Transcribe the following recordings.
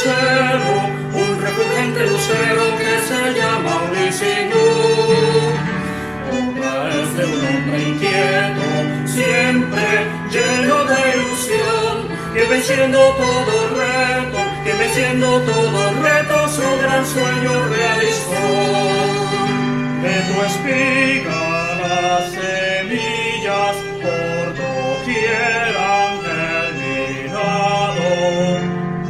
lucero, un refulgente lucero que se llama Ulises. Es de un hombre inquieto, siempre lleno de ilusión, que venciendo todo reto, su gran sueño realizó. De tu espiga las semillas por doquier han germinado.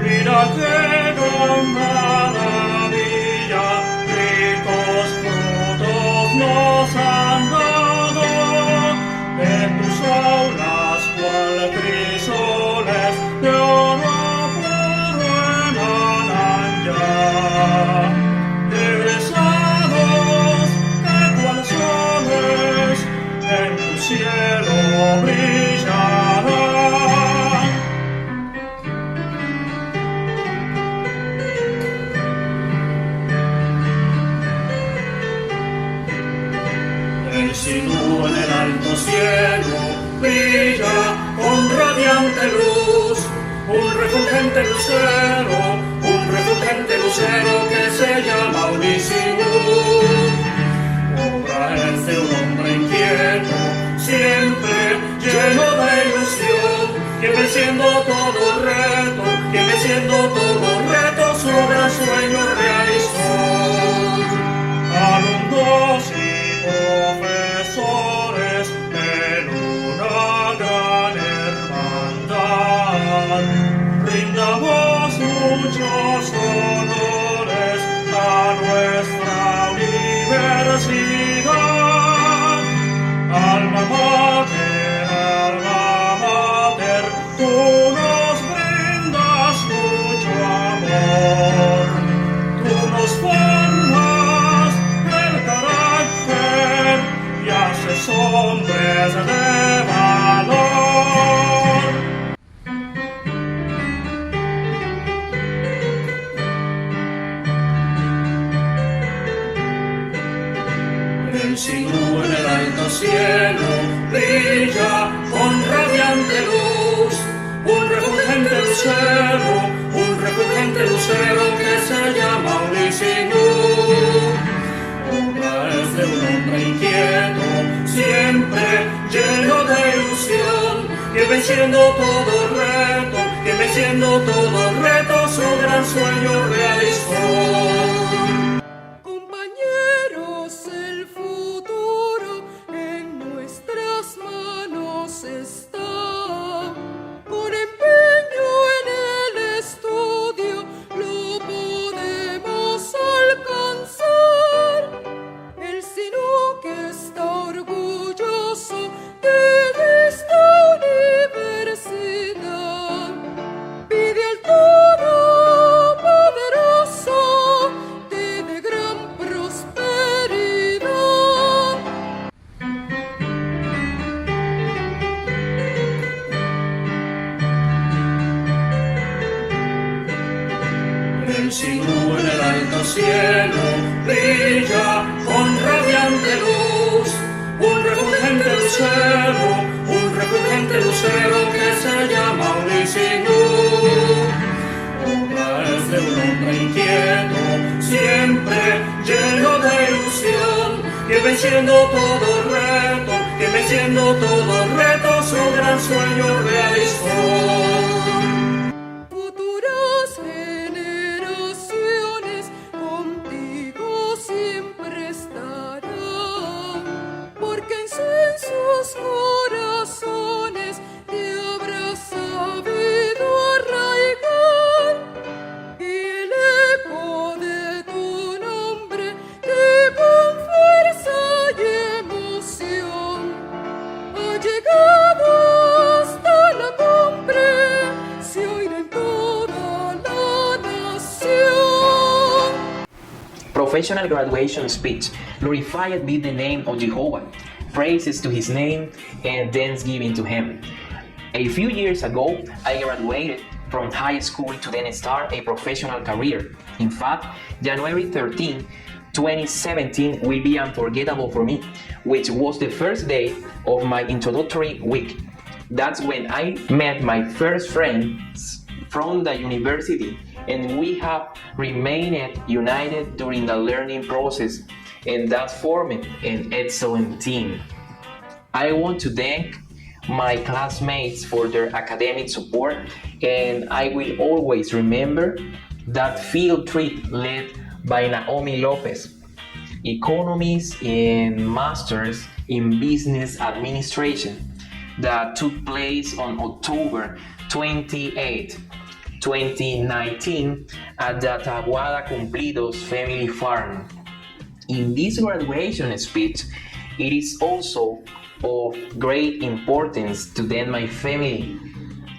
Mira qué gran maravilla, ricos frutos nos han dado. De tus aulas cual crisoles de oro puro emanan ya. Egresados que cual soles en tu cielo brillarán. El sinú en el alto cielo brilla con radiante luz, un refulgente lucero que se llama Ulises. Obra es de un hombre inquieto, siempre lleno de ilusión, que venciendo todo reto, su gran sueño realizó. Alumnos y profesores en una gran hermandad, brindamos muchos honores a nuestra universidad. Alma mater, tú nos brindas mucho amor, tú nos formas el carácter y haces hombres de valor. El sinú en el alto cielo brilla con radiante luz, un refulgente lucero que se llama Ulises. Obra es de un hombre inquieto, siempre lleno de ilusión, que venciendo todo reto, su gran sueño realizó. El sinú en el alto cielo brilla con radiante luz, un refulgente lucero que se llama Ulises. Obra es de un hombre inquieto, siempre lleno de ilusión, que venciendo todo reto, su gran sueño realizó. Corazones te habrá sabido arraigar, y el eco de tu nombre que con fuerza y emoción ha llegado hasta la cumbre, se oirá en toda la nación. Professional graduation speech. Glorified be the name of Jehovah. Praises to his name and thanksgiving to him. A few years ago, I graduated from high school to then start a professional career. In fact, January 13, 2017 will be unforgettable for me, which was the first day of my introductory week. That's when I met my first friends from the university and we have remained united during the learning process, and that formed an excellent team. I want to thank my classmates for their academic support, and I will always remember that field trip led by Naomi Lopez, economist and masters in business administration, that took place on October 28, 2019 at the Taguada Cumplidos family farm. In this graduation speech, it is also of great importance to thank my family,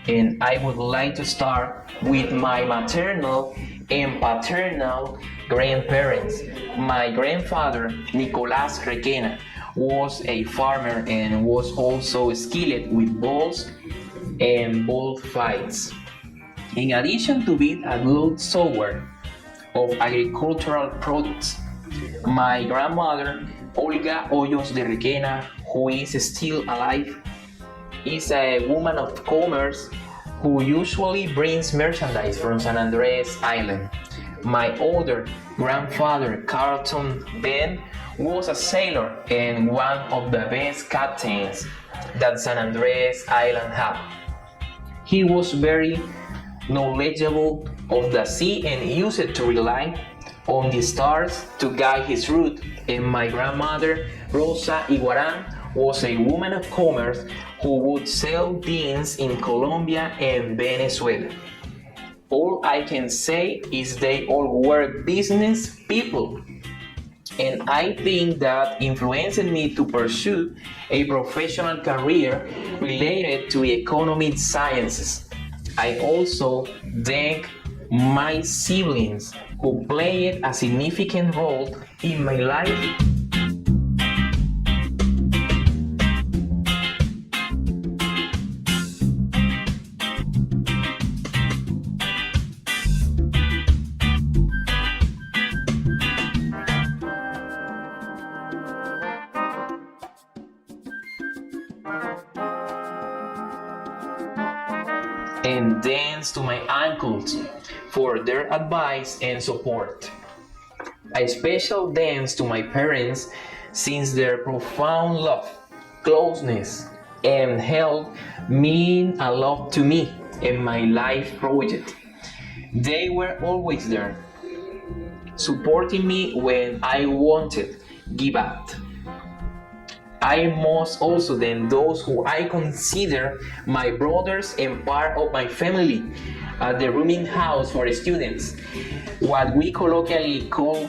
and I would like to start with my maternal and paternal grandparents. My grandfather, Nicolás Requena, was a farmer and was also skilled with bulls and bull fights. In addition to being a good sower of agricultural products, my grandmother, Olga Hoyos de Requena, who is still alive, is a woman of commerce who usually brings merchandise from San Andres Island. My older grandfather, Carlton Ben, was a sailor and one of the best captains that San Andres Island had. He was very knowledgeable of the sea and used to rely on the stars to guide his route. And my grandmother, Rosa Iguaran, was a woman of commerce who would sell beans in Colombia and Venezuela. All I can say is they all were business people. And I think that influenced me to pursue a professional career related to economic sciences. I also thank my siblings who played a significant role in my life. And thanks to my uncles for their advice and support. A special thanks to my parents, since their profound love, closeness, and help mean a lot to me and my life project. They were always there, supporting me when I wanted give up. I must also thank those who I consider my brothers and part of my family at the rooming house for students, what we colloquially call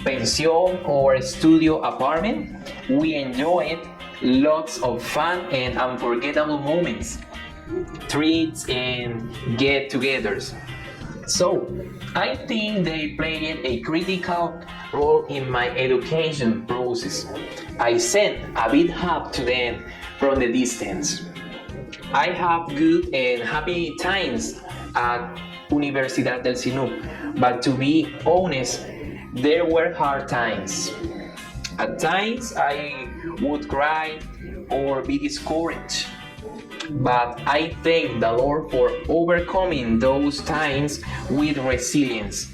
pension or studio apartment. We enjoyed lots of fun and unforgettable moments, treats and get-togethers. So, I think they played a critical role in my education process. I sent a big hug to them from the distance. I have good and happy times at Universidad del Sinú, but to be honest, there were hard times. At times I would cry or be discouraged, but I thank the Lord for overcoming those times with resilience.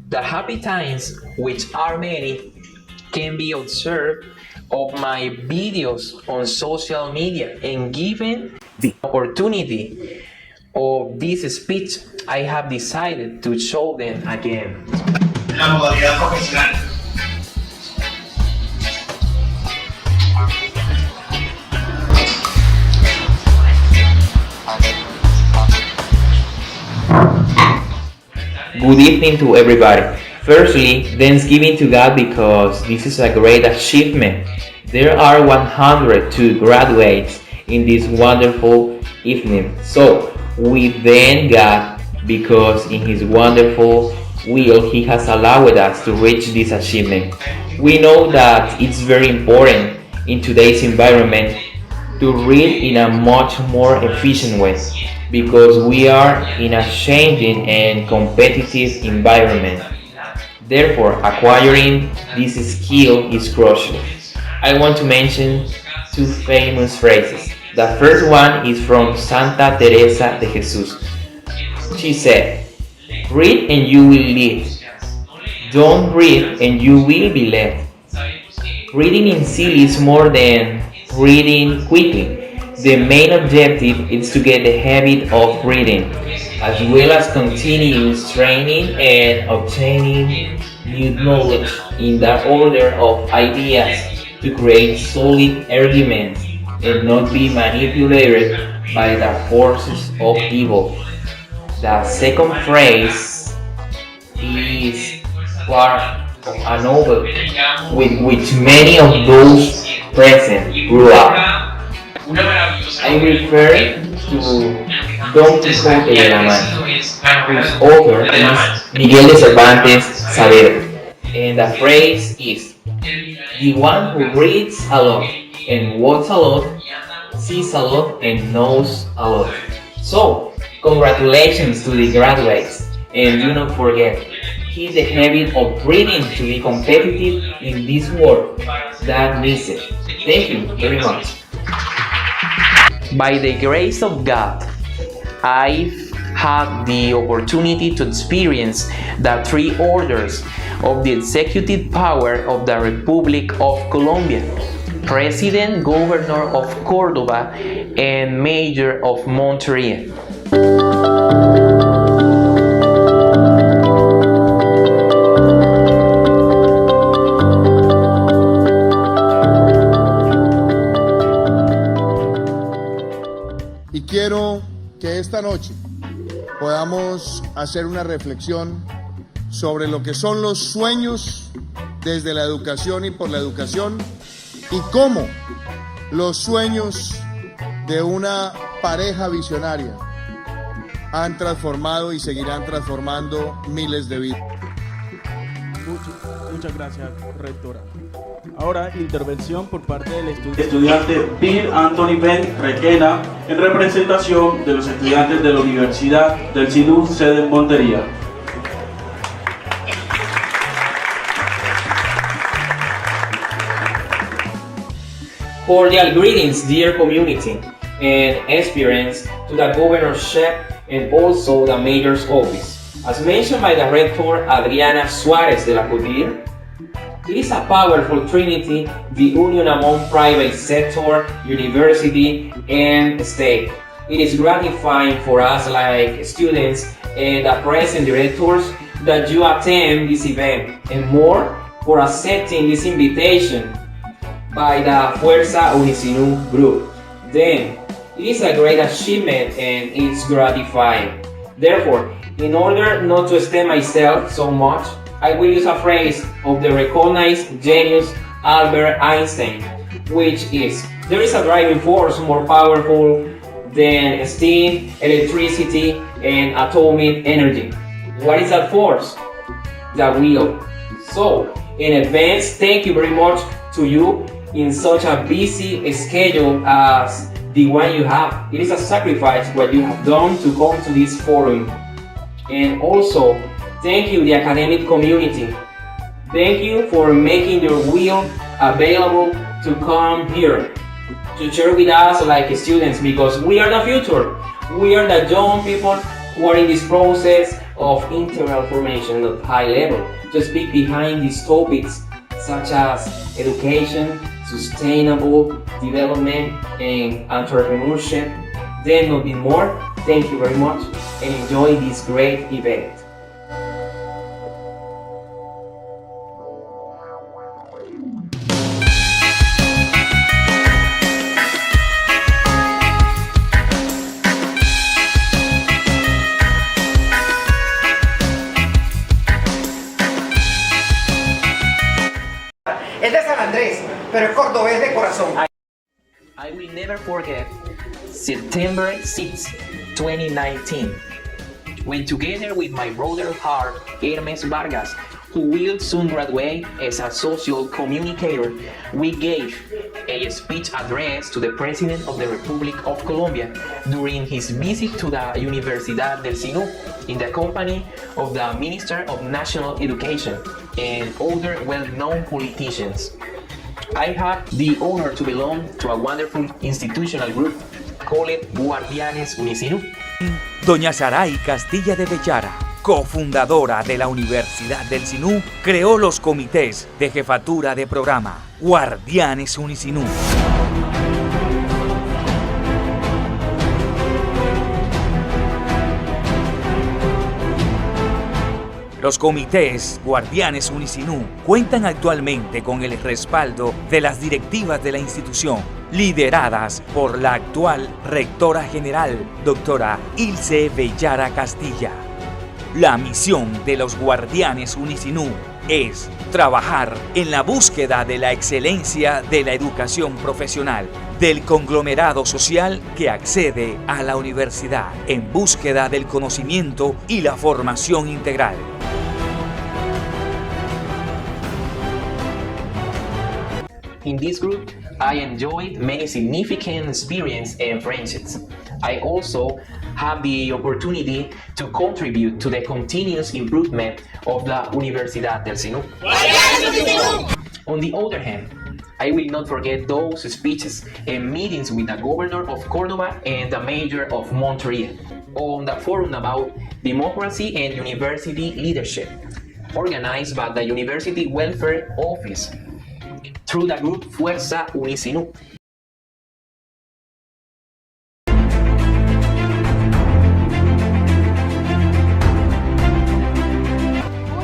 The happy times, which are many, can be observed of my videos on social media, and given the opportunity of this speech, I have decided to show them again. La modalidad profesional. Good evening to everybody. Firstly, thanksgiving to God because this is a great achievement. There are 102 graduates in this wonderful evening. So we thank God because in His wonderful will He has allowed us to reach this achievement. We know that it's very important in today's environment to read in a much more efficient way because we are in a changing and competitive environment. Therefore, acquiring this skill is crucial. I want to mention two famous phrases. The first one is from Santa Teresa de Jesus. She said, Read and you will lead. Don't read and you will be led. Reading in silly is more than reading quickly. The main objective is to get the habit of reading, as well as continuous training and obtaining new knowledge in the order of ideas to create solid arguments and not be manipulated by the forces of evil. The second phrase is part of a novel with which many of those present grew up. I refer to Don Quixote de la Mancha, whose author is Miguel de Cervantes Saavedra. And the phrase is, the one who reads a lot and walks a lot, sees a lot and knows a lot. So, congratulations to the graduates, and do not forget, keep the habit of reading to be competitive in this world that needs it. Thank you very much. By the grace of God, I've had the opportunity to experience the three orders of the executive power of the Republic of Colombia: President, Governor of Córdoba, and Mayor of Monterrey. Y quiero que esta noche podamos hacer una reflexión sobre lo que son los sueños desde la educación y por la educación, y cómo los sueños de una pareja visionaria han transformado y seguirán transformando miles de vidas. Muchas gracias, rectora. Ahora, intervención por parte del estudiante Bill Anthony Ben Requena en representación de los estudiantes de la Universidad del SINU, sede en Montería. Cordial greetings, dear community, and aspirants to the governorship and also the mayor's office. As mentioned by the rector Adriana Suarez de la Couture, it is a powerful trinity, the union among private sector, university, and state. It is gratifying for us like students and the present directors that you attend this event, and more for accepting this invitation by the Fuerza Unisinu group. Then, it is a great achievement and it's gratifying. Therefore, in order not to extend myself so much, I will use a phrase of the recognized genius Albert Einstein, which is, there is a driving force more powerful than steam, electricity, and atomic energy. What is that force? The will. So, in advance, thank you very much to you in such a busy schedule as the one you have. It is a sacrifice what you have done to come to this forum. And also, thank you the academic community. Thank you for making your will available to come here to share with us like students, because we are the future. We are the young people who are in this process of integral formation at high level to speak behind these topics such as education, sustainable development, and entrepreneurship. Then nothing more. Thank you very much and enjoy this great event. Es de San Andrés, pero es cordobés de corazón. I will never forget September 6, 2019, when together with my brother heart, Hermes Vargas, who will soon graduate as a social communicator, we gave a speech address to the President of the Republic of Colombia during his visit to the Universidad del SINU in the company of the Minister of National Education and other well-known politicians. I have the honor to belong to a wonderful institutional group called Guardianes Unisinu. Doña Saray Castilla de Bechara, cofundadora de la Universidad del Sinú, creó los comités de jefatura de programa, Guardianes Unisinú. Los comités Guardianes Unisinú cuentan actualmente con el respaldo de las directivas de la institución, lideradas por la actual rectora general, doctora Ilse Bellara Castilla. La misión de los Guardianes Unisinú es trabajar en la búsqueda de la excelencia de la educación profesional del conglomerado social que accede a la universidad en búsqueda del conocimiento y la formación integral. In this group, I enjoyed many significant experiences and friendships. I also have the opportunity to contribute to the continuous improvement of the Universidad del Sinú. On the other hand, I will not forget those speeches and meetings with the governor of Córdoba and the mayor of Montreal on the forum about democracy and university leadership, organized by the University Welfare Office through the group Fuerza Unisinú.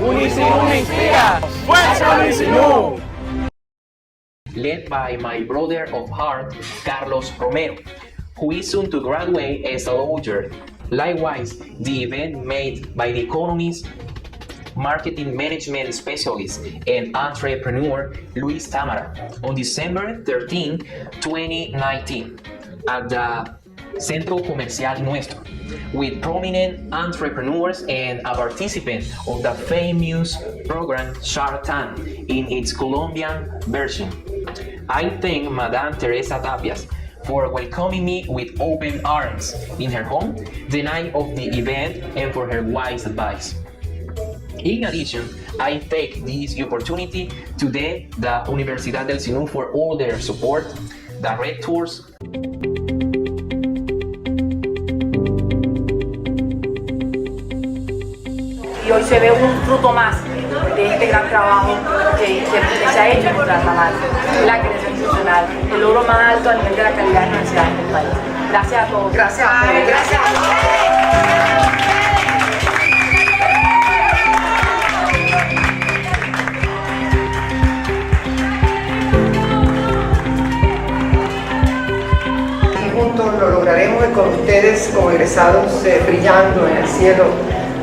Unisinú me inspira. ¡Fuerza Unisinú! Led by my brother of heart, Carlos Romero, who is soon to graduate as a lawyer. Likewise, the event made by the economist, marketing management specialist and entrepreneur Luis Tamara on December 13, 2019 at the Centro Comercial Nuestro, with prominent entrepreneurs and a participant of the famous program Shark Tank in its Colombian version. I thank Madame Teresa Tapias for welcoming me with open arms in her home the night of the event and for her wise advice. In addition, I take this opportunity to thank the Universidad del Sinú for all their support, the rectors. Y hoy se ve un fruto más de este gran trabajo que se ha hecho en nuestra ramal, la creación institucional, el logro más alto a nivel de la calidad de universidad en el país. Gracias a todos. Gracias a ustedes. Gracias a ustedes. Juntos lo lograremos y con ustedes como egresados brillando en el cielo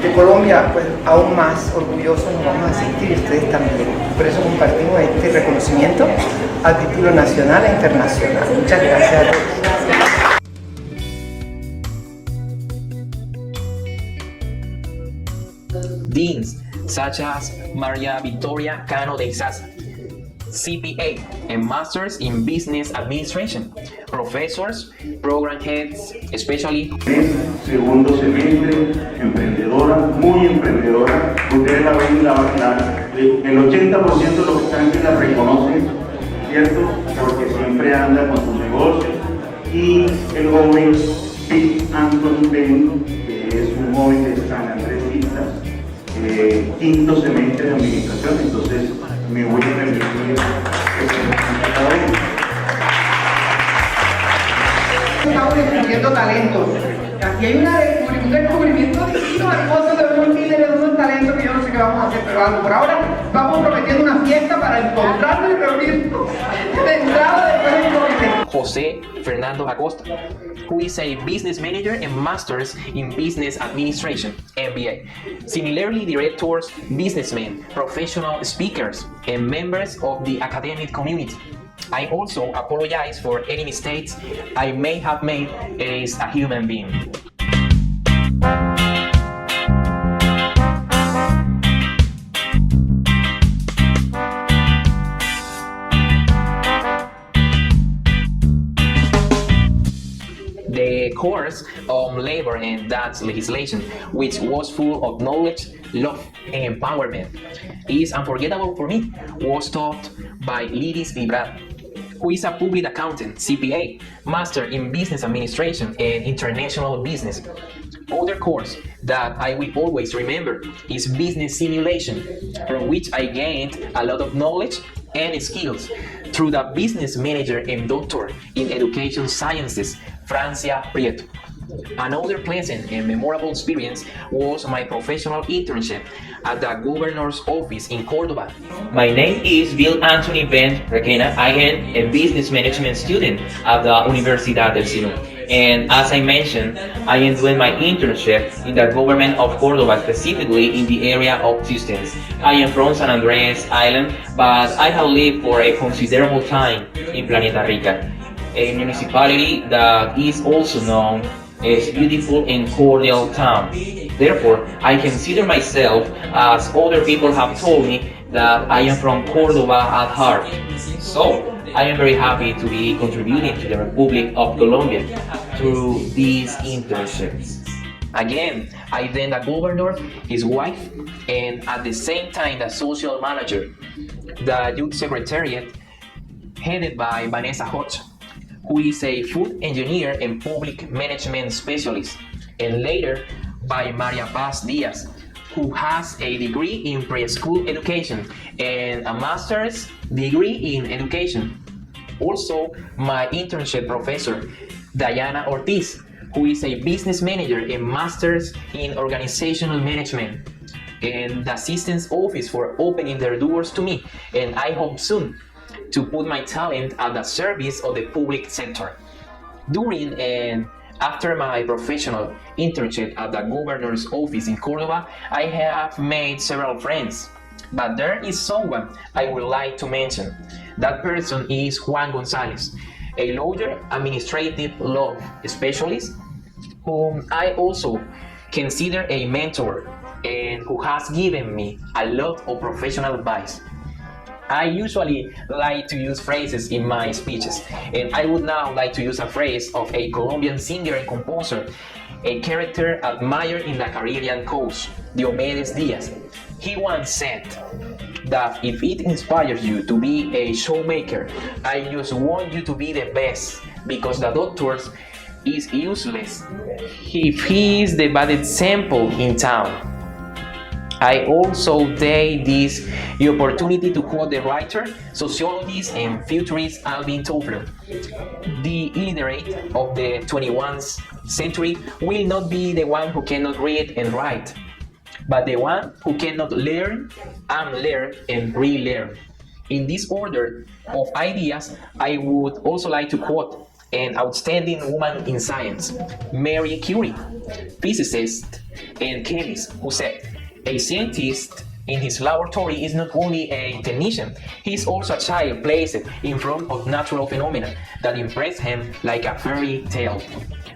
de Colombia, pues aún más orgullosos nos vamos a sentir y ustedes también. Por eso compartimos este reconocimiento a título nacional e internacional. Muchas gracias a todos. Deans such as Maria Victoria Cano de Izaza, CPA and Masters in Business Administration, professors, program heads, especially. Segundo semestre, emprendedora, muy emprendedora. Ustedes la ven, el 80% de los que están aquí la reconocen, ¿cierto? Porque siempre anda con sus negocios. Y el joven Bill Anthony Benn, que es un joven de San Andrés Islas, quinto semestre de administración. Entonces, me voy a permitir a cada uno. Estamos descubriendo talentos. Aquí hay un descubrimiento distinto de cosas de unos líderes, de unos talentos que yo no sé qué vamos a hacer, pero algo. Por ahora vamos prometiendo una fiesta para encontrarnos y reunirnos de entrada después del comité. José Fernando Acosta, who is a business manager and masters in business administration, MBA. Similarly, directors, businessmen, professional speakers, and members of the academic community. I also apologize for any mistakes I may have made as a human being. The course on labor and tax legislation, which was full of knowledge, love, and empowerment, is unforgettable for me, was taught by Lidis Librad, who is a public accountant, CPA, master in business administration and international business. Other course that I will always remember is business simulation, from which I gained a lot of knowledge and skills through the business manager and doctor in education sciences, Francia Prieto. Another pleasant and memorable experience was my professional internship at the governor's office in Córdoba. My name is Bill Anthony Ben Requena. I am a business management student at the Universidad del Sinú. And as I mentioned, I am doing my internship in the government of Córdoba, specifically in the area of systems. I am from San Andrés Island, but I have lived for a considerable time in Planeta Rica, a municipality that is also known as beautiful and cordial town. Therefore, I consider myself, as other people have told me, that I am from Córdoba at heart. So, I am very happy to be contributing to the Republic of Colombia through these internships. Again, I then the governor, his wife, and at the same time the social manager, the youth secretariat, headed by Vanessa Hodge, who is a food engineer and public management specialist, and later by Maria Paz Diaz, who has a degree in preschool education and a master's degree in education. Also, my internship professor, Diana Ortiz, who is a business manager and master's in organizational management, and the assistant's office for opening their doors to me, and I hope soon to put my talent at the service of the public sector. During and after my professional internship at the governor's office in Córdoba, I have made several friends, but there is someone I would like to mention. That person is Juan Gonzalez, a lawyer, administrative law specialist, whom I also consider a mentor and who has given me a lot of professional advice. I usually like to use phrases in my speeches, and I would now like to use a phrase of a Colombian singer and composer, a character admired in the Caribbean coast, Diomedes Diaz. He once said that if it inspires you to be a showmaker, I just want you to be the best, because the doctor is useless if he is the bad example in town. I also take this opportunity to quote the writer, sociologist, and futurist Alvin Toffler. The illiterate of the 21st century will not be the one who cannot read and write, but the one who cannot learn, unlearn, and relearn. In this order of ideas, I would also like to quote an outstanding woman in science, Marie Curie, physicist and chemist, who said, "A scientist in his laboratory is not only a technician, he is also a child placed in front of natural phenomena that impress him like a fairy tale."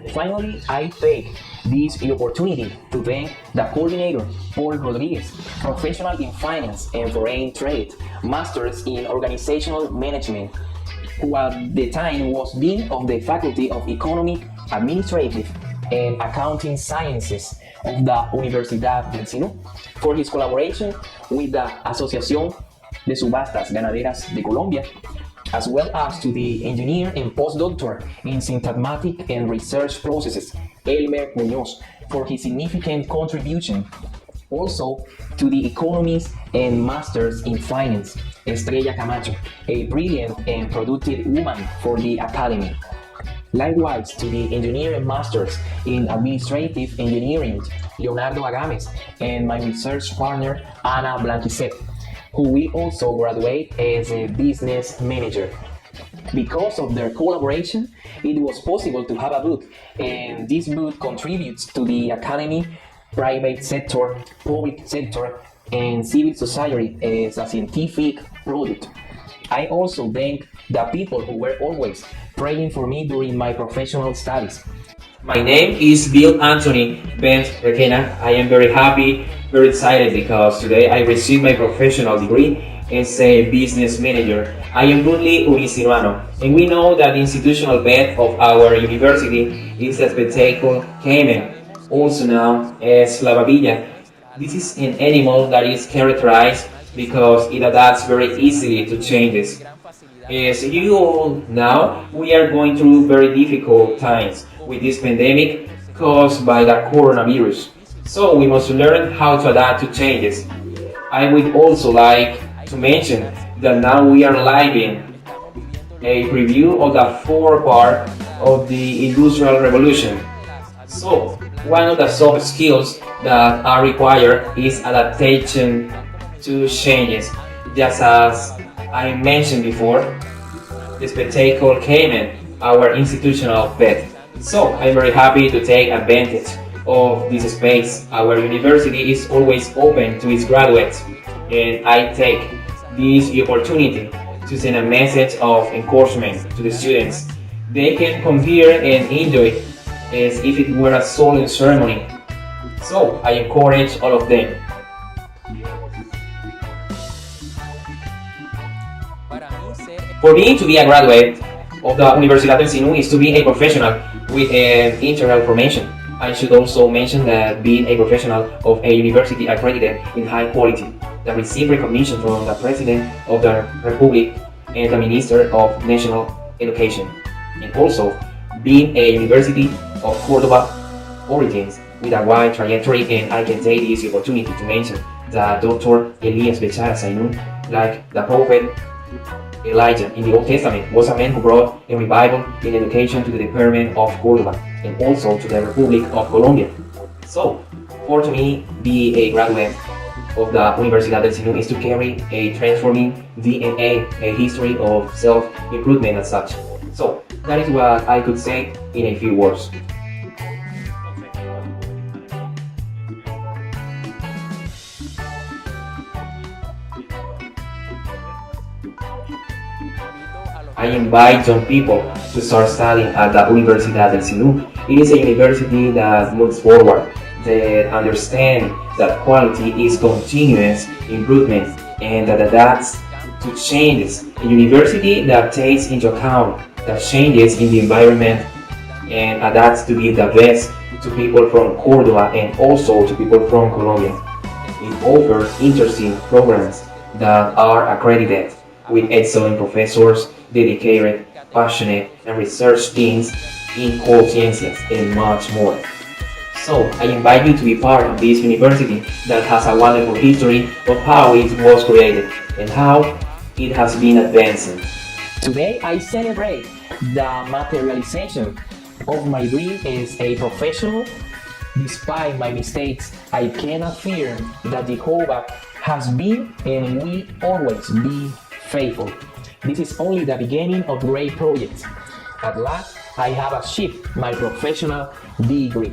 Finally, I take this opportunity to thank the coordinator, Paul Rodriguez, professional in finance and foreign trade, masters in organizational management, who at the time was dean of the Faculty of Economic, Administrative, and Accounting Sciences of the Universidad del Sinú, for his collaboration with the Asociación de Subastas Ganaderas de Colombia, as well as to the engineer and postdoctor in syntagmatic and research processes, Elmer Muñoz, for his significant contribution. Also to the economist and masters in finance, Estrella Camacho, a brilliant and productive woman for the academy. Likewise to the engineer and masters in administrative engineering, Leonardo Agames, and my research partner, Ana Blanquisset, who will also graduate as a business manager. Because of their collaboration, it was possible to have a book, and this book contributes to the academy, private sector, public sector, and civil society as a scientific product. I also thank the people who were always praying for me during my professional studies. My name is Bill Anthony Ben Requena. I am very happy, very excited because today I received my professional degree as a business manager. I am Brunley Unisinuano, and we know that the institutional bed of our university is the spectacle caiman, also known as la babilla. This is an animal that is characterized because it adapts very easily to changes. As you all know, we are going through very difficult times with this pandemic, caused by the coronavirus. So we must learn how to adapt to changes. I would also like to mention that now we are living a preview of the fourth part of the Industrial Revolution. So, one of the soft skills that are required is adaptation to changes. Just as I mentioned before, the spectacle came in our institutional pet. So, I'm very happy to take advantage of this space. Our university is always open to its graduates, and I take this opportunity to send a message of encouragement to the students. They can come here and enjoy as if it were a solemn ceremony. So I encourage all of them. For me to be a graduate of the Universidad del Sinú is to be a professional with an integral formation. I should also mention that being a professional of a university accredited in high quality, that receive recognition from the President of the Republic and the Minister of National Education, and also being a University of Cordoba origins with a wide trajectory. And I can take this opportunity to mention that Dr. Elias Bechara Sainun, like the prophet Elijah in the Old Testament, was a man who brought a revival in education to the department of Cordoba and also to the Republic of Colombia. So, for to me, be a graduate of the Universidad del Sinú is to carry a transforming DNA, a history of self-improvement as such. So, that is what I could say in a few words. I invite young people to start studying at the Universidad del Sinú. It is a university that looks forward, that understands that quality is continuous improvement and that adapts to changes. A university that takes into account the changes in the environment and adapts to give the best to people from Cordoba and also to people from Colombia. It offers interesting programs that are accredited with excellent professors, dedicated, passionate, and research teams in cold sciences and much more. So, I invite you to be part of this university that has a wonderful history of how it was created and how it has been advancing. Today I celebrate the materialization of my dream as a professional. Despite my mistakes, I can affirm that Jehovah has been and will always be faithful. This is only the beginning of great projects. At last, I have achieved my professional degree.